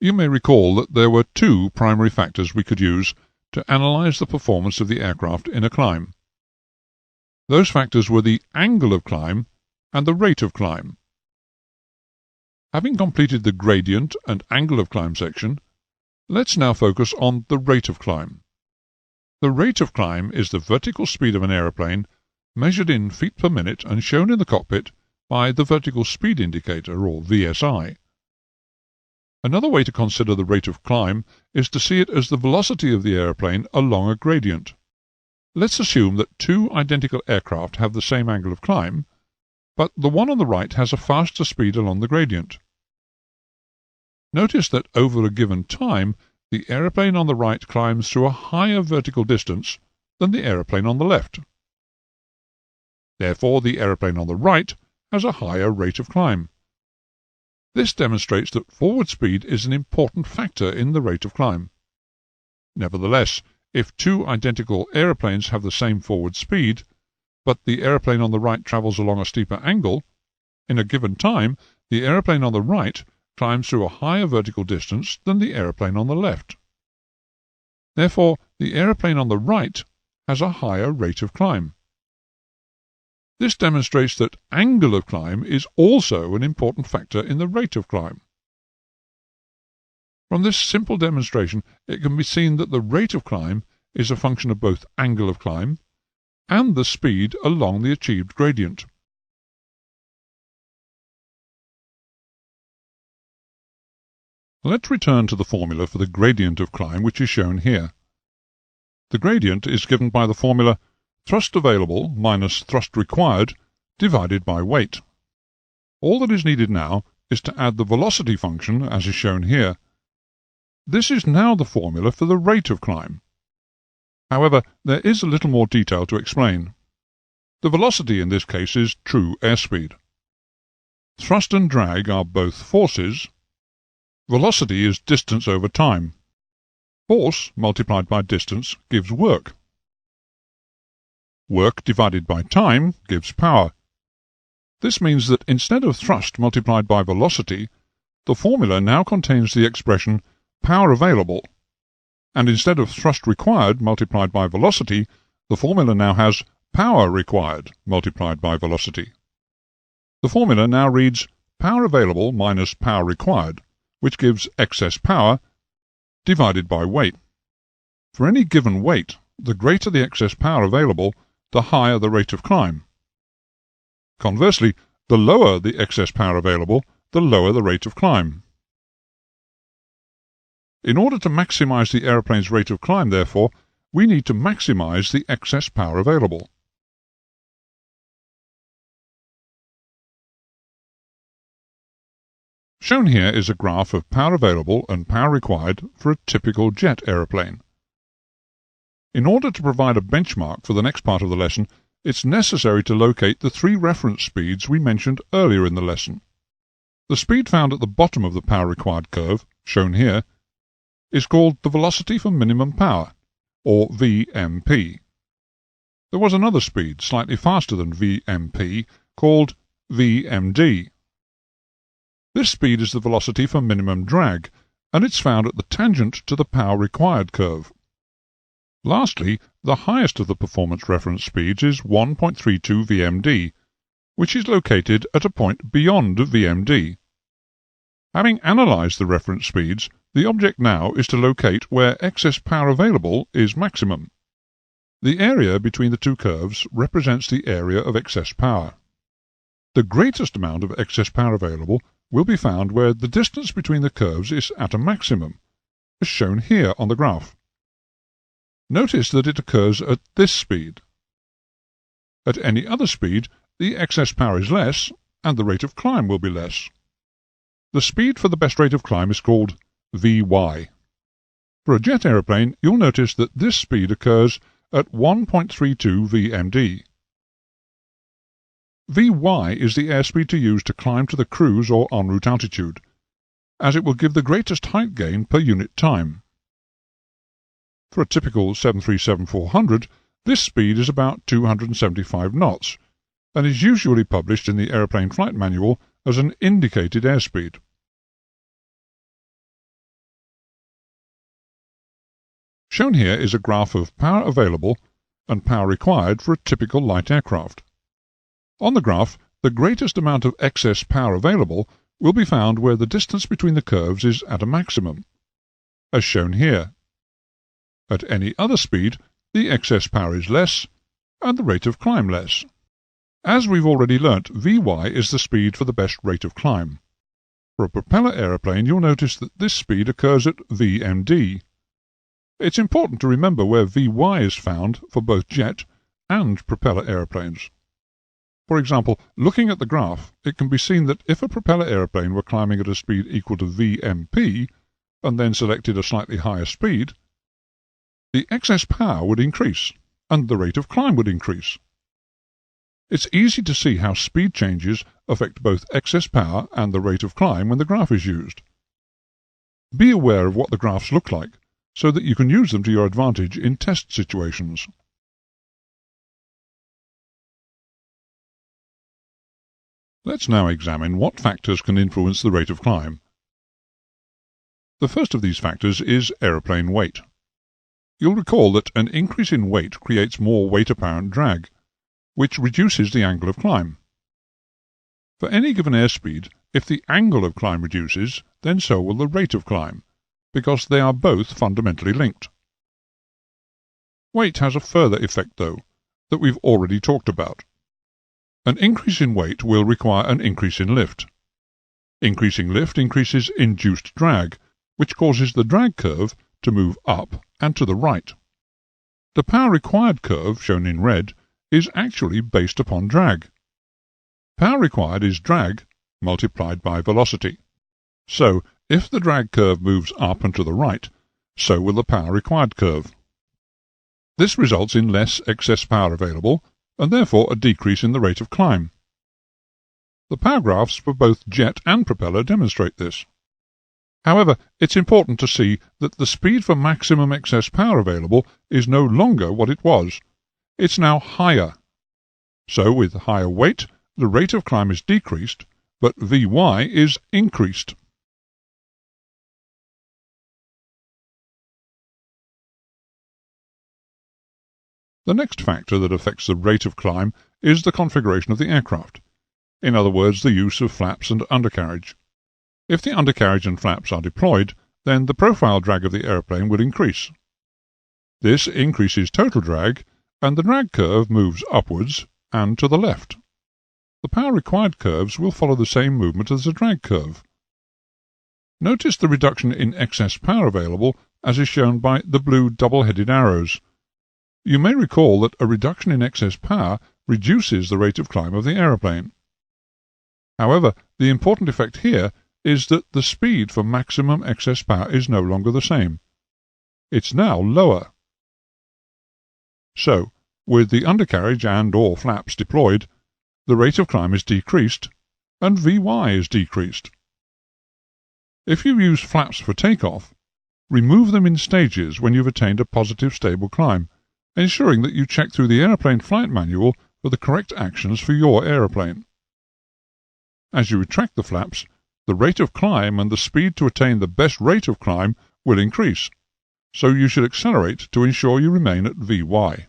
You may recall that there were two primary factors we could use to analyze the performance of the aircraft in a climb. Those factors were the angle of climb and the rate of climb. Having completed the gradient and angle of climb section, let's now focus on the rate of climb. The rate of climb is the vertical speed of an aeroplane measured in feet per minute and shown in the cockpit by the vertical speed indicator, or VSI. Another way to consider the rate of climb is to see it as the velocity of the aeroplane along a gradient. Let's assume that two identical aircraft have the same angle of climb, but the one on the right has a faster speed along the gradient. Notice that over a given time, the aeroplane on the right climbs through a higher vertical distance than the aeroplane on the left. Therefore, the aeroplane on the right has a higher rate of climb. This demonstrates that forward speed is an important factor in the rate of climb. Nevertheless, if two identical aeroplanes have the same forward speed, but the aeroplane on the right travels along a steeper angle, in a given time, the aeroplane on the right climbs through a higher vertical distance than the aeroplane on the left. Therefore, the aeroplane on the right has a higher rate of climb. This demonstrates that angle of climb is also an important factor in the rate of climb. From this simple demonstration, it can be seen that the rate of climb is a function of both angle of climb and the speed along the achieved gradient. Let's return to the formula for the gradient of climb, which is shown here. The gradient is given by the formula thrust available minus thrust required divided by weight. All that is needed now is to add the velocity function, as is shown here. This is now the formula for the rate of climb. However, there is a little more detail to explain. The velocity in this case is true airspeed. Thrust and drag are both forces. Velocity is distance over time. Force multiplied by distance gives work. Work divided by time gives power. This means that instead of thrust multiplied by velocity, the formula now contains the expression power available, and instead of thrust required multiplied by velocity, the formula now has power required multiplied by velocity. The formula now reads power available minus power required, which gives excess power, divided by weight. For any given weight, the greater the excess power available, the higher the rate of climb. Conversely, the lower the excess power available, the lower the rate of climb. In order to maximize the aeroplane's rate of climb, therefore, we need to maximize the excess power available. Shown here is a graph of power available and power required for a typical jet aeroplane. In order to provide a benchmark for the next part of the lesson, it's necessary to locate the three reference speeds we mentioned earlier in the lesson. The speed found at the bottom of the power required curve, shown here, is called the velocity for minimum power, or VMP. There was another speed, slightly faster than VMP, called VMD. This speed is the velocity for minimum drag, and it's found at the tangent to the power required curve. Lastly, the highest of the performance reference speeds is 1.32 VMD, which is located at a point beyond VMD. Having analyzed the reference speeds, the object now is to locate where excess power available is maximum. The area between the two curves represents the area of excess power. The greatest amount of excess power available will be found where the distance between the curves is at a maximum, as shown here on the graph. Notice that it occurs at this speed. At any other speed, the excess power is less, and the rate of climb will be less. The speed for the best rate of climb is called Vy. For a jet aeroplane, you'll notice that this speed occurs at 1.32 VMD. Vy is the airspeed to use to climb to the cruise or en route altitude, as it will give the greatest height gain per unit time. For a typical 737-400, this speed is about 275 knots, and is usually published in the aeroplane flight manual as an indicated airspeed. Shown here is a graph of power available and power required for a typical light aircraft. On the graph, the greatest amount of excess power available will be found where the distance between the curves is at a maximum, as shown here. At any other speed, the excess power is less, and the rate of climb less. As we've already learnt, Vy is the speed for the best rate of climb. For a propeller aeroplane, you'll notice that this speed occurs at Vmd. It's important to remember where Vy is found for both jet and propeller aeroplanes. For example, looking at the graph, it can be seen that if a propeller aeroplane were climbing at a speed equal to Vmp, and then selected a slightly higher speed, the excess power would increase, and the rate of climb would increase. It's easy to see how speed changes affect both excess power and the rate of climb when the graph is used. Be aware of what the graphs look like, so that you can use them to your advantage in test situations. Let's now examine what factors can influence the rate of climb. The first of these factors is aeroplane weight. You'll recall that an increase in weight creates more weight-apparent drag, which reduces the angle of climb. For any given airspeed, if the angle of climb reduces, then so will the rate of climb, because they are both fundamentally linked. Weight has a further effect, though, that we've already talked about. An increase in weight will require an increase in lift. Increasing lift increases induced drag, which causes the drag curve to move up and to the right. The power required curve, shown in red, is actually based upon drag. Power required is drag multiplied by velocity. So, if the drag curve moves up and to the right, so will the power required curve. This results in less excess power available, and therefore a decrease in the rate of climb. The power graphs for both jet and propeller demonstrate this. However, it's important to see that the speed for maximum excess power available is no longer what it was. It's now higher. So, with higher weight, the rate of climb is decreased, but Vy is increased. The next factor that affects the rate of climb is the configuration of the aircraft. In other words, the use of flaps and undercarriage. If the undercarriage and flaps are deployed, then the profile drag of the aeroplane will increase. This increases total drag, and the drag curve moves upwards and to the left. The power required curves will follow the same movement as the drag curve. Notice the reduction in excess power available as is shown by the blue double-headed arrows. You may recall that a reduction in excess power reduces the rate of climb of the aeroplane. However, the important effect here is that the speed for maximum excess power is no longer the same. It's now lower. So, with the undercarriage and/or flaps deployed, the rate of climb is decreased, and Vy is decreased. If you use flaps for takeoff, remove them in stages when you've attained a positive stable climb, ensuring that you check through the aeroplane flight manual for the correct actions for your aeroplane. As you retract the flaps, the rate of climb and the speed to attain the best rate of climb will increase, so you should accelerate to ensure you remain at Vy.